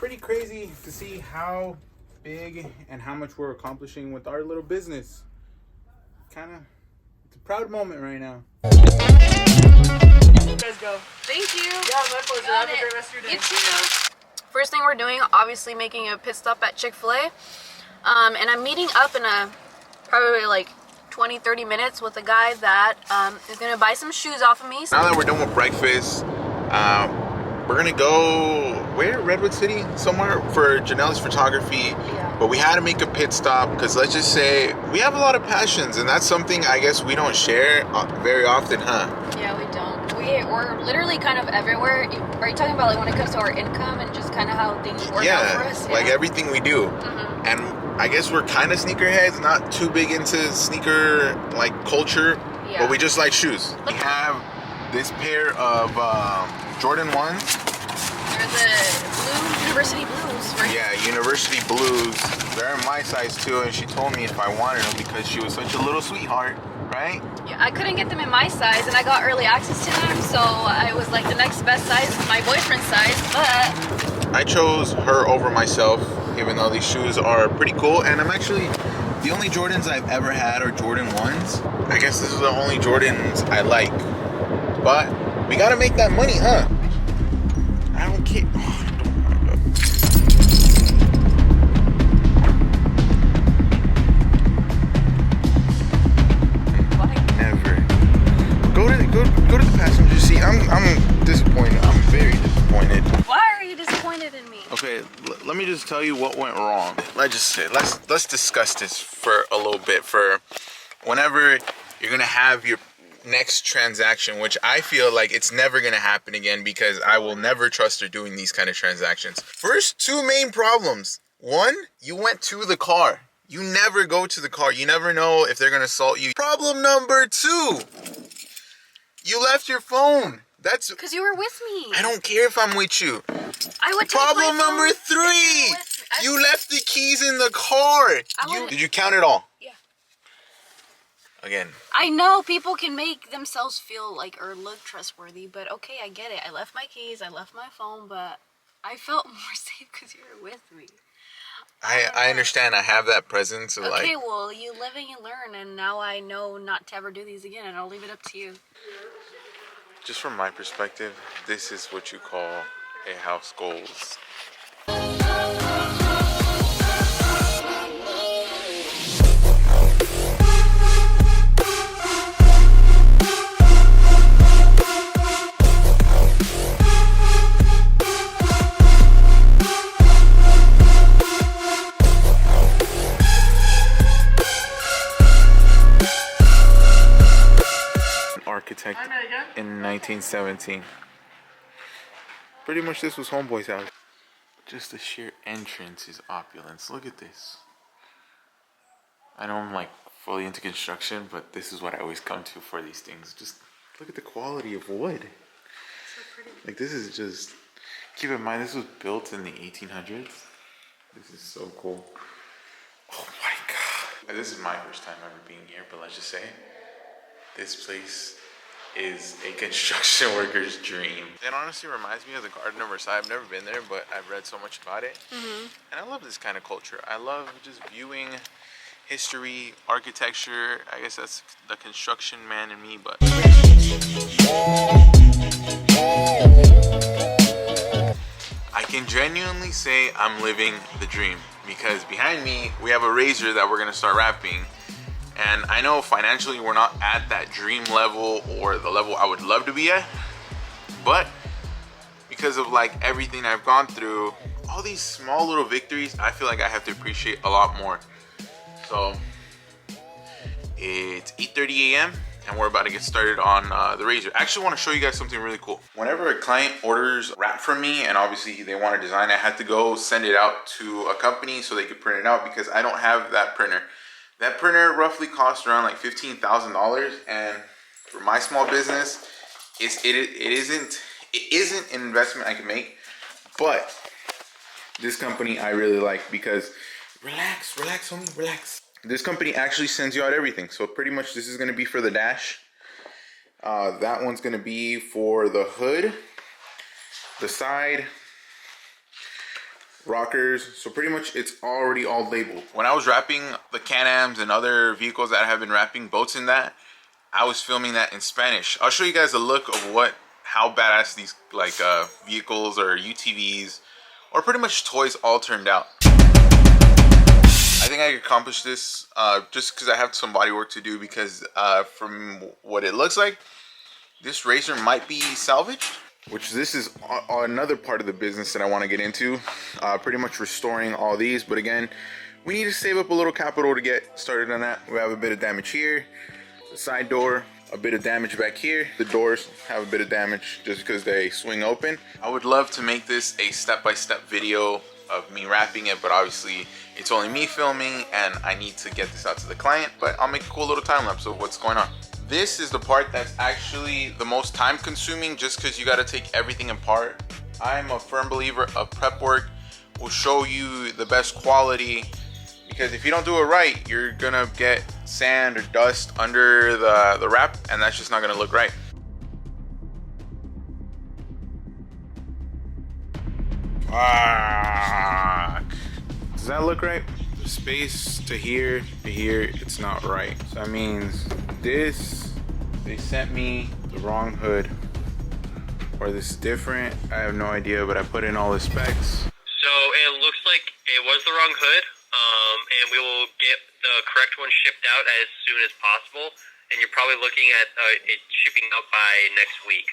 pretty crazy to see how big and how much we're accomplishing with our little business. It's a proud moment right now. You guys go. Thank you. Yeah, my pleasure. Have a great rest of your day. You too. First thing we're doing, obviously making a pit stop at Chick-fil-A. And I'm meeting up in probably like 20-30 minutes with a guy that is gonna buy some shoes off of me. Now that we're done with breakfast, we're gonna go where? Redwood City? Somewhere for Janelle's photography. Yeah. But we had to make a pit stop because let's just say we have a lot of passions, and that's something I guess we don't share very often, huh? Yeah, we don't. We're literally kind of everywhere. Are you talking about like when it comes to our income and just kind of how things work out for us? Like everything we do. Mm-hmm. And I guess we're kind of sneakerheads, not too big into sneaker like culture, but we just like shoes. We have this pair of Jordan 1s. They're the blue University Blues, right? Yeah, University Blues. They're in my size too, and she told me if I wanted them because she was such a little sweetheart, right? Yeah, I couldn't get them in my size, and I got early access to them, so I was like the next best size is my boyfriend's size, but... I chose her over myself, even though these shoes are pretty cool, and I'm actually... The only Jordans I've ever had are Jordan 1s. I guess this is the only Jordans I like. But we gotta make that money, huh? I don't care. Go to the passenger seat. I'm disappointed. I'm very disappointed. Why are you disappointed in me? Okay, let me just tell you what went wrong. Let's discuss this for a little bit. For whenever you're gonna have your next transaction, which I feel like it's never gonna happen again because I will never trust her doing these kind of transactions. First, two main problems. One, you went to the car. You never go to the car. You never know if they're gonna assault you. Problem number two. You left your phone. That's because you were with me. I don't care if I'm with you. I would take Problem my phone number three. You left the keys in the car. Did you count it all? Yeah. Again. I know people can make themselves feel like or look trustworthy, but okay, I get it. I left my keys, I left my phone, but I felt more safe because you were with me. I understand. I have that presence of okay, well, you live and you learn, and now I know not to ever do these again, and I'll leave it up to you. Just from my perspective, this is what you call a house goals. Architect in 1917. Pretty much this was Homeboy's house. Just the sheer entrance is opulence. Look at this. I know I'm like fully into construction, but this is what I always come to for these things. Just look at the quality of wood. So pretty. Like this is just, keep in mind this was built in the 1800s. This is so cool. Oh my God. This is my first time ever being here, but let's just say this place is a construction worker's dream. It honestly reminds me of the Garden of Versailles. I've never been there, but I've read so much about it. Mm-hmm. And I love this kind of culture. I love just viewing history, architecture. I guess that's the construction man in me, but I can genuinely say I'm living the dream because behind me, we have a razor that we're gonna start wrapping. And I know financially we're not at that dream level or the level I would love to be at, but because of like everything I've gone through, all these small little victories, I feel like I have to appreciate a lot more. So it's 8:30 a.m. and we're about to get started on the razor. I actually want to show you guys something really cool. Whenever a client orders wrap from me and obviously they want a design, I have to go send it out to a company so they can print it out because I don't have that printer. That printer roughly costs around like $15,000, and for my small business, it isn't an investment I can make. But this company I really like because relax, homie, relax. This company actually sends you out everything. So pretty much this is gonna be for the dash. That one's gonna be for the hood, the side, rockers. So pretty much it's already all labeled. When I was wrapping the Can-Ams and other vehicles that have been wrapping boats in that, I was filming that in Spanish. I'll show you guys a look of how badass these like vehicles or UTVs or pretty much toys all turned out. I think I could accomplish this just because I have some body work to do, because from what it looks like, this RZR might be salvaged, which this is another part of the business that I want to get into, pretty much restoring all these. But again, we need to save up a little capital to get started on that. We have a bit of damage here, the side door, a bit of damage back here. The doors have a bit of damage just because they swing open. I would love to make this a step-by-step video of me wrapping it, but obviously it's only me filming and I need to get this out to the client. But I'll make a cool little time lapse of what's going on. This is the part that's actually the most time consuming, just because you got to take everything apart. I'm a firm believer of prep work will show you the best quality, because if you don't do it right, you're gonna get sand or dust under the wrap, and that's just not gonna look right. Fuck. Does that look right? The space to here, it's not right. So that means this, they sent me the wrong hood, or this is different. I have no idea, but I put in all the specs. So it looks like it was the wrong hood, and we will get the correct one shipped out as soon as possible. And you're probably looking at it shipping out by next week.